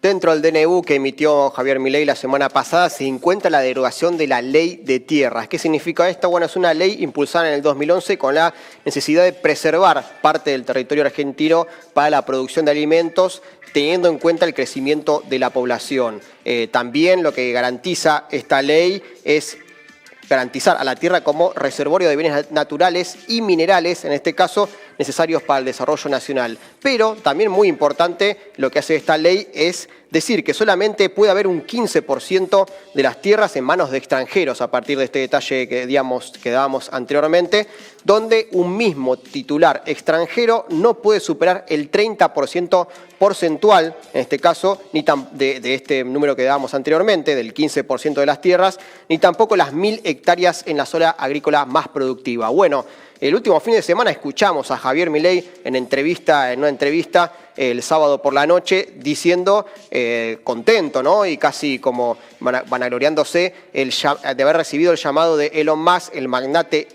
Dentro del DNU que emitió Javier Milei la semana pasada se encuentra la derogación de la ley de tierras. ¿Qué significa esto? Bueno, es una ley impulsada en el 2011 con la necesidad de preservar parte del territorio argentino para la producción de alimentos, teniendo en cuenta el crecimiento de la población. También lo que garantiza esta ley es garantizar a la tierra como reservorio de bienes naturales y minerales, en este caso, necesarios para el desarrollo nacional. Pero también muy importante, lo que hace esta ley es decir que solamente puede haber un 15% de las tierras en manos de extranjeros, a partir de este detalle que dábamos anteriormente, donde un mismo titular extranjero no puede superar el 30% porcentual, en este caso, de este número que dábamos anteriormente, del 15% de las tierras, ni tampoco las 1000 hectáreas en la zona agrícola más productiva. Bueno, el último fin de semana escuchamos a Javier Milei en una entrevista el sábado por la noche diciendo, contento, ¿no? Y casi como vanagloriándose de haber recibido el llamado de Elon Musk, el magnate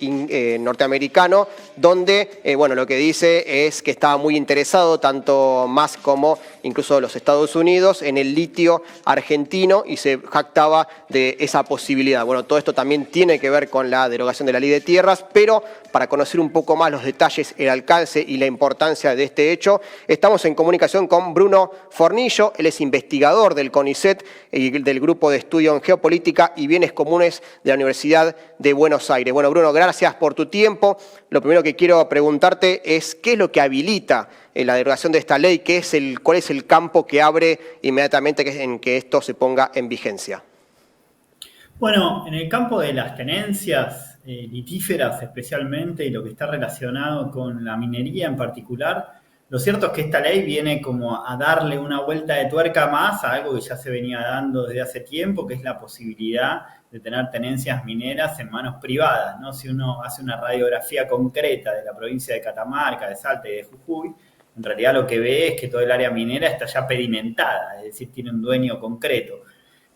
norteamericano, donde, bueno, lo que dice es que estaba muy interesado, tanto Musk como incluso los Estados Unidos, en el litio argentino y se jactaba de esa posibilidad. Bueno, todo esto también tiene que ver con la derogación de la ley de tierras, pero para conocer un poco más los detalles, el alcance y la importancia de este hecho, estamos en comunicación con Bruno Fornillo. Él es investigador del CONICET y del Grupo de Estudio en Geopolítica y Bienes Comunes de la Universidad de Buenos Aires. Bueno, Bruno, gracias por tu tiempo. Lo primero que quiero preguntarte es qué es lo que habilita la derogación de esta ley, cuál es el campo que abre inmediatamente en que esto se ponga en vigencia. Bueno, en el campo de las tenencias litíferas especialmente y lo que está relacionado con la minería en particular, lo cierto es que esta ley viene como a darle una vuelta de tuerca más a algo que ya se venía dando desde hace tiempo, que es la posibilidad de tener tenencias mineras en manos privadas, ¿no? Si uno hace una radiografía concreta de la provincia de Catamarca, de Salta y de Jujuy, en realidad lo que ve es que todo el área minera está ya pedimentada, es decir, tiene un dueño concreto.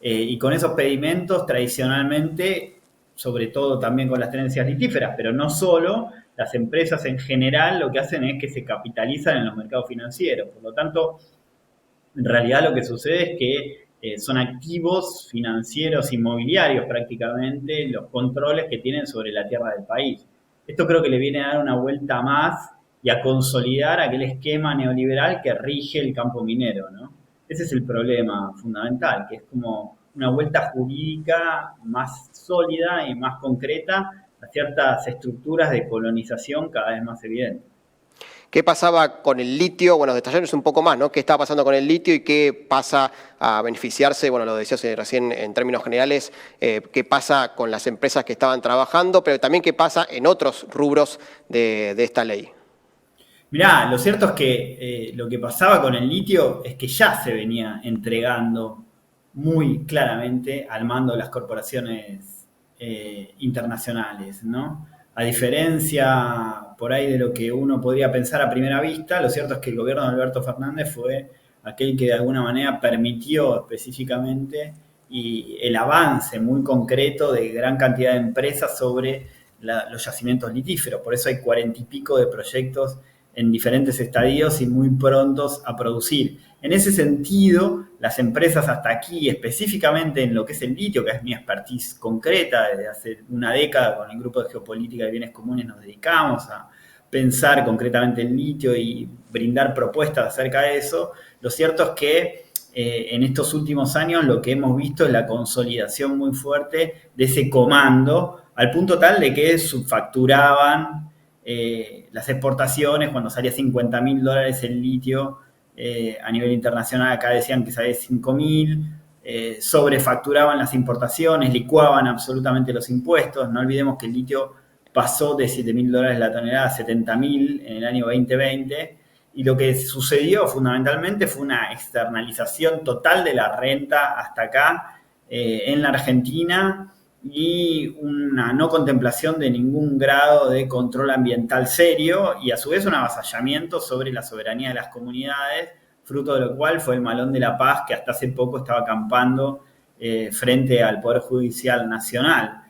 Y con esos pedimentos, tradicionalmente, sobre todo también con las tenencias litíferas, pero no solo, las empresas en general lo que hacen es que se capitalizan en los mercados financieros. Por lo tanto, en realidad lo que sucede es que son activos financieros inmobiliarios prácticamente los controles que tienen sobre la tierra del país. Esto creo que le viene a dar una vuelta más y a consolidar aquel esquema neoliberal que rige el campo minero, ¿no? Ese es el problema fundamental, que es como una vuelta jurídica más sólida y más concreta a ciertas estructuras de colonización cada vez más evidentes. ¿Qué pasaba con el litio? Bueno, detallarnos un poco más, ¿no? ¿Qué está pasando con el litio y qué pasa a beneficiarse? Bueno, lo decías recién en términos generales, qué pasa con las empresas que estaban trabajando, pero también qué pasa en otros rubros de esta ley. Mirá, lo cierto es que lo que pasaba con el litio es que ya se venía entregando muy claramente al mando de las corporaciones internacionales, ¿no? A diferencia por ahí de lo que uno podría pensar a primera vista, lo cierto es que el gobierno de Alberto Fernández fue aquel que de alguna manera permitió específicamente y el avance muy concreto de gran cantidad de empresas sobre los yacimientos litíferos. Por eso hay 40 y pico de proyectos en diferentes estadios y muy prontos a producir. En ese sentido, las empresas hasta aquí, específicamente en lo que es el litio, que es mi expertise concreta, desde hace una década con el Grupo de Geopolítica de Bienes Comunes nos dedicamos a pensar concretamente el litio y brindar propuestas acerca de eso. Lo cierto es que en estos últimos años lo que hemos visto es la consolidación muy fuerte de ese comando, al punto tal de que subfacturaban las exportaciones cuando salía $50.000 el litio a nivel internacional. Acá decían que salía $5.000, sobrefacturaban las importaciones, licuaban absolutamente los impuestos. No olvidemos que el litio pasó de $7.000 la tonelada a $70.000 en el año 2020 y lo que sucedió fundamentalmente fue una externalización total de la renta hasta acá en la Argentina y una no contemplación de ningún grado de control ambiental serio y a su vez un avasallamiento sobre la soberanía de las comunidades, fruto de lo cual fue el Malón de la Paz que hasta hace poco estaba acampando frente al Poder Judicial Nacional.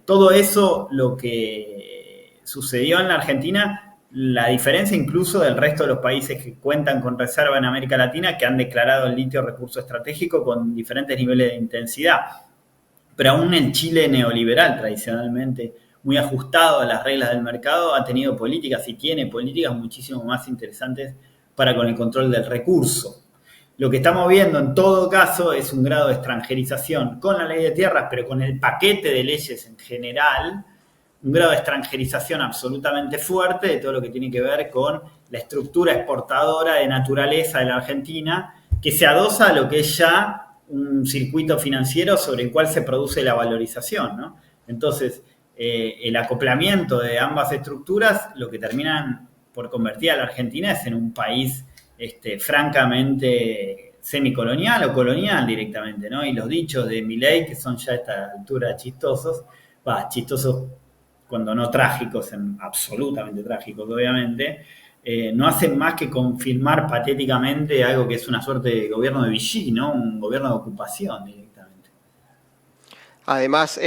Todo eso, lo que sucedió en la Argentina, la diferencia incluso del resto de los países que cuentan con reserva en América Latina, que han declarado el litio recurso estratégico con diferentes niveles de intensidad. Pero aún el Chile neoliberal, tradicionalmente muy ajustado a las reglas del mercado, ha tenido políticas y tiene políticas muchísimo más interesantes para con el control del recurso. Lo que estamos viendo en todo caso es un grado de extranjerización con la ley de tierras, pero con el paquete de leyes en general, un grado de extranjerización absolutamente fuerte de todo lo que tiene que ver con la estructura exportadora de naturaleza de la Argentina, que se adosa a lo que es ya un circuito financiero sobre el cual se produce la valorización, ¿no? Entonces, el acoplamiento de ambas estructuras lo que terminan por convertir a la Argentina es en un país francamente semicolonial o colonial directamente, ¿no? Y los dichos de Milei, que son ya a esta altura chistosos cuando no trágicos, absolutamente trágicos, obviamente, no hacen más que confirmar patéticamente algo que es una suerte de gobierno de Vichy, ¿no? Un gobierno de ocupación directamente. Además,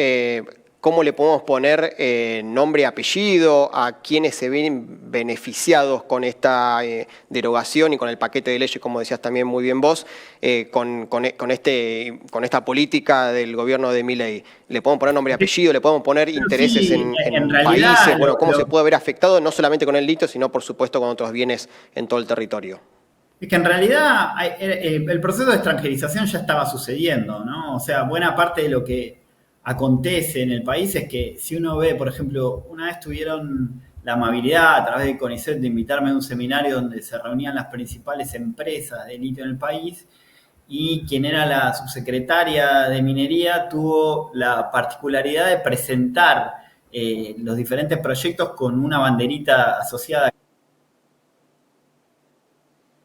¿cómo le podemos poner nombre y apellido a quienes se ven beneficiados con esta derogación y con el paquete de leyes, como decías también muy bien vos, con esta política del gobierno de Milei? ¿Le podemos poner nombre y apellido? ¿Le podemos poner intereses Sí, en realidad, países? Bueno, ¿cómo se puede ver afectado no solamente con el litio, sino por supuesto con otros bienes en todo el territorio? es que en realidad el proceso de extranjerización ya estaba sucediendo, ¿no? O sea, buena parte de lo que acontece en el país es que si uno ve, por ejemplo, una vez tuvieron la amabilidad a través de CONICET de invitarme a un seminario donde se reunían las principales empresas de litio en el país y quien era la subsecretaria de minería tuvo la particularidad de presentar los diferentes proyectos con una banderita asociada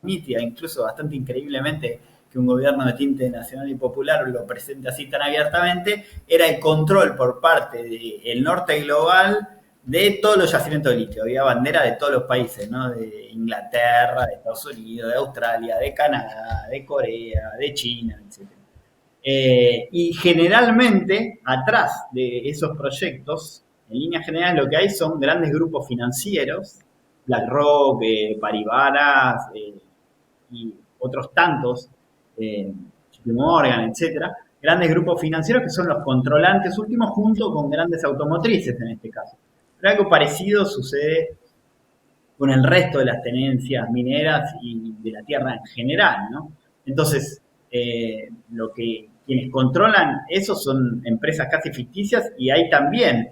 nítida, incluso bastante increíblemente que un gobierno de tinte nacional y popular lo presente así tan abiertamente, era el control por parte del norte global de todos los yacimientos de litio. Había bandera de todos los países, ¿no? De Inglaterra, de Estados Unidos, de Australia, de Canadá, de Corea, de China, etc. Y generalmente, atrás de esos proyectos, en líneas generales lo que hay son grandes grupos financieros, BlackRock, Paribas, y otros tantos, JP Morgan, etcétera, grandes grupos financieros que son los controlantes últimos junto con grandes automotrices en este caso. Pero algo parecido sucede con el resto de las tenencias mineras y de la tierra en general, ¿no? Entonces, quienes controlan eso son empresas casi ficticias y hay también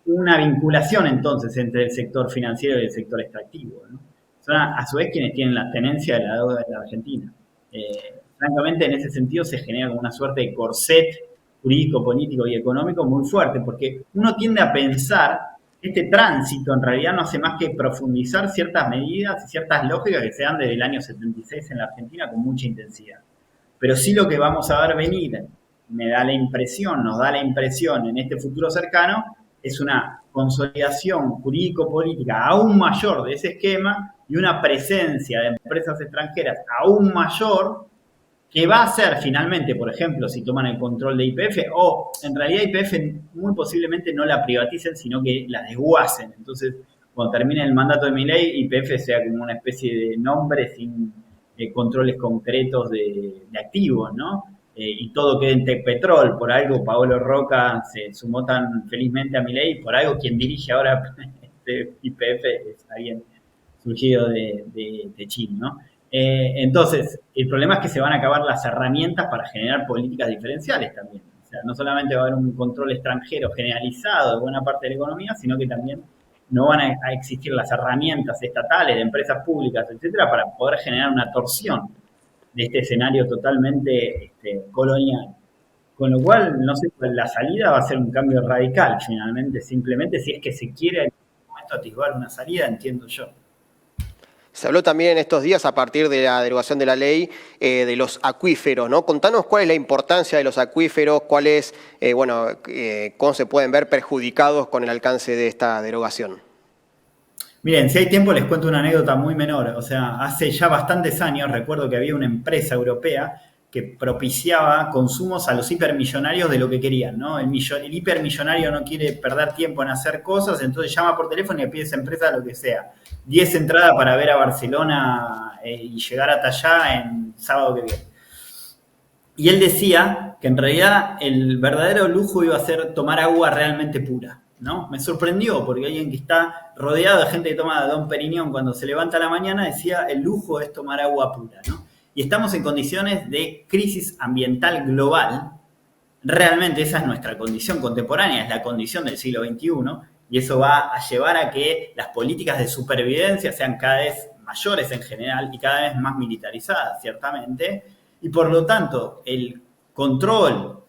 una vinculación entonces entre el sector financiero y el sector extractivo, ¿no? Son a su vez quienes tienen la tenencia de la deuda de la Argentina. Francamente, en ese sentido se genera como una suerte de corset jurídico, político y económico muy fuerte, porque uno tiende a pensar que este tránsito en realidad no hace más que profundizar ciertas medidas y ciertas lógicas que se dan desde el año 76 en la Argentina con mucha intensidad. Pero sí lo que vamos a ver venir, nos da la impresión en este futuro cercano, es una consolidación jurídico-política aún mayor de ese esquema y una presencia de empresas extranjeras aún mayor que va a ser finalmente, por ejemplo, si toman el control de YPF, o en realidad YPF muy posiblemente no la privaticen, sino que la desguacen. Entonces, cuando termine el mandato de Milei, YPF sea como una especie de nombre sin controles concretos de activos, ¿no? Y todo quede en Tecpetrol. Por algo Paolo Roca se sumó tan felizmente a Milei, por algo quien dirige ahora YPF es alguien surgido de Chile, ¿no? Entonces, el problema es que se van a acabar las herramientas para generar políticas diferenciales también. O sea, no solamente va a haber un control extranjero generalizado de buena parte de la economía, sino que también no van a existir las herramientas estatales de empresas públicas, etcétera, para poder generar una torsión de este escenario totalmente colonial. Con lo cual, no sé, la salida va a ser un cambio radical, finalmente, simplemente si es que se quiere en algún momento atisbar una salida, entiendo yo. Se habló también en estos días, a partir de la derogación de la ley, de los acuíferos, ¿no? Contanos cuál es la importancia de los acuíferos, cómo se pueden ver perjudicados con el alcance de esta derogación. Miren, si hay tiempo les cuento una anécdota muy menor. O sea, hace ya bastantes años recuerdo que había una empresa europea que propiciaba consumos a los hipermillonarios de lo que querían, ¿no? El hipermillonario no quiere perder tiempo en hacer cosas, entonces llama por teléfono y pide a esa empresa lo que sea. 10 entradas para ver a Barcelona y llegar hasta allá en sábado que viene. Y él decía que en realidad el verdadero lujo iba a ser tomar agua realmente pura, ¿no? Me sorprendió porque alguien que está rodeado de gente que toma Dom Perignon cuando se levanta a la mañana decía el lujo es tomar agua pura, ¿no? Y estamos en condiciones de crisis ambiental global. Realmente esa es nuestra condición contemporánea, es la condición del siglo XXI, y eso va a llevar a que las políticas de supervivencia sean cada vez mayores en general y cada vez más militarizadas, ciertamente, y por lo tanto el control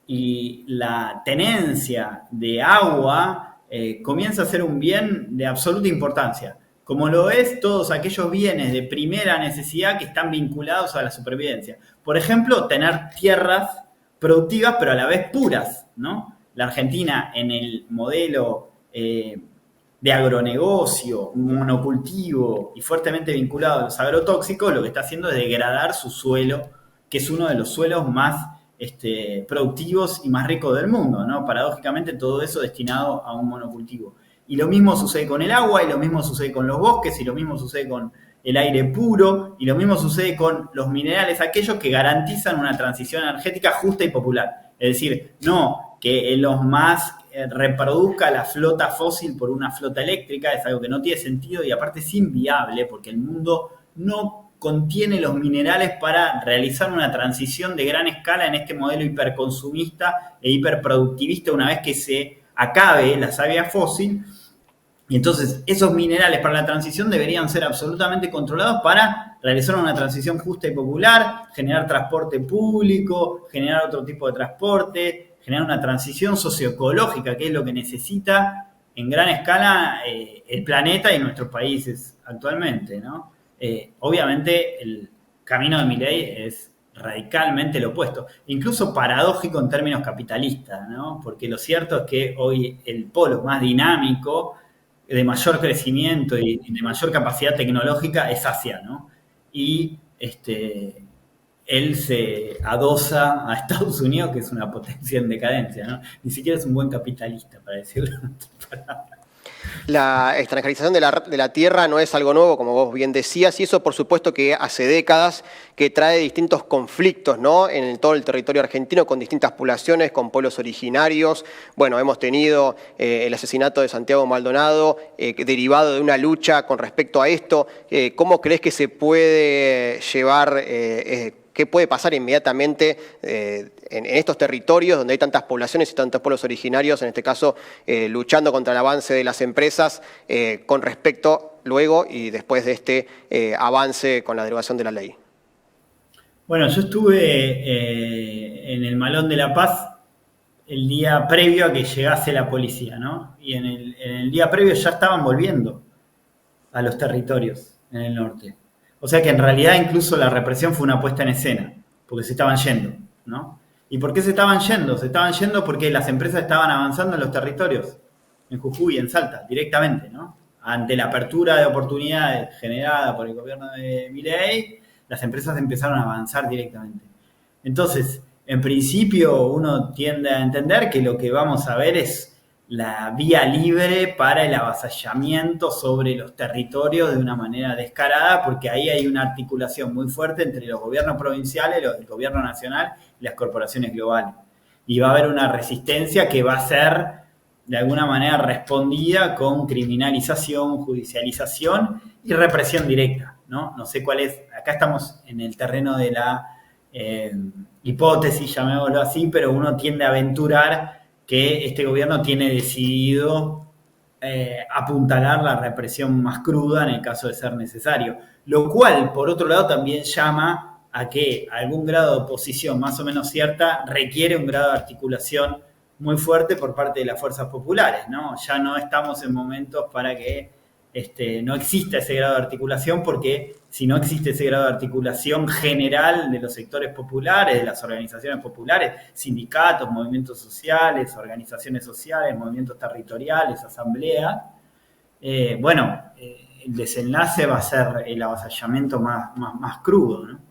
y la tenencia de agua comienza a ser un bien de absoluta importancia, como lo es todos aquellos bienes de primera necesidad que están vinculados a la supervivencia. Por ejemplo, tener tierras productivas pero a la vez puras, ¿no? La Argentina en el modelo de agronegocio, monocultivo y fuertemente vinculado a los agrotóxicos, lo que está haciendo es degradar su suelo, que es uno de los suelos más productivos y más ricos del mundo, ¿no? Paradójicamente todo eso destinado a un monocultivo. Y lo mismo sucede con el agua, y lo mismo sucede con los bosques, y lo mismo sucede con el aire puro, y lo mismo sucede con los minerales, aquellos que garantizan una transición energética justa y popular. Es decir, no que Elon Musk reproduzca la flota fósil por una flota eléctrica, es algo que no tiene sentido y aparte es inviable porque el mundo no contiene los minerales para realizar una transición de gran escala en este modelo hiperconsumista e hiperproductivista una vez que se acabe la savia fósil. Y entonces esos minerales para la transición deberían ser absolutamente controlados para realizar una transición justa y popular, generar transporte público, generar otro tipo de transporte, generar una transición socioecológica, que es lo que necesita en gran escala el planeta y nuestros países actualmente, ¿no? Obviamente el camino de Milei es radicalmente lo opuesto, incluso paradójico en términos capitalistas, ¿no? Porque lo cierto es que hoy el polo más dinámico, de mayor crecimiento y de mayor capacidad tecnológica es Asia, ¿no? Y él se adosa a Estados Unidos, que es una potencia en decadencia, ¿no? Ni siquiera es un buen capitalista, para decirlo en otras palabras. La extranjerización de la tierra no es algo nuevo, como vos bien decías, y eso por supuesto que hace décadas que trae distintos conflictos, ¿no? En todo el territorio argentino, con distintas poblaciones, con pueblos originarios. Bueno, hemos tenido el asesinato de Santiago Maldonado, derivado de una lucha con respecto a esto. ¿Cómo crees que se puede llevar, qué puede pasar inmediatamente en estos territorios donde hay tantas poblaciones y tantos pueblos originarios, en este caso luchando contra el avance de las empresas, con respecto luego y después de este avance con la derogación de la ley? Bueno, yo estuve en el Malón de la Paz el día previo a que llegase la policía, ¿no? Y en el día previo ya estaban volviendo a los territorios en el norte. O sea que en realidad incluso la represión fue una puesta en escena, porque se estaban yendo, ¿no? ¿Y por qué se estaban yendo? Se estaban yendo porque las empresas estaban avanzando en los territorios, en Jujuy, en Salta, directamente, ¿no? Ante la apertura de oportunidades generada por el gobierno de Milei, las empresas empezaron a avanzar directamente. Entonces, en principio uno tiende a entender que lo que vamos a ver es la vía libre para el avasallamiento sobre los territorios de una manera descarada, porque ahí hay una articulación muy fuerte entre los gobiernos provinciales, el gobierno nacional y las corporaciones globales. Y va a haber una resistencia que va a ser de alguna manera respondida con criminalización, judicialización y represión directa, ¿no? No sé cuál es, acá estamos en el terreno de la hipótesis, llamémoslo así, pero uno tiende a aventurar que este gobierno tiene decidido apuntalar la represión más cruda en el caso de ser necesario, lo cual, por otro lado, también llama a que algún grado de oposición más o menos cierta requiere un grado de articulación muy fuerte por parte de las fuerzas populares, ¿no? Ya no estamos en momentos para que no exista ese grado de articulación, porque si no existe ese grado de articulación general de los sectores populares, de las organizaciones populares, sindicatos, movimientos sociales, organizaciones sociales, movimientos territoriales, asambleas, el desenlace va a ser el avasallamiento más crudo, ¿no?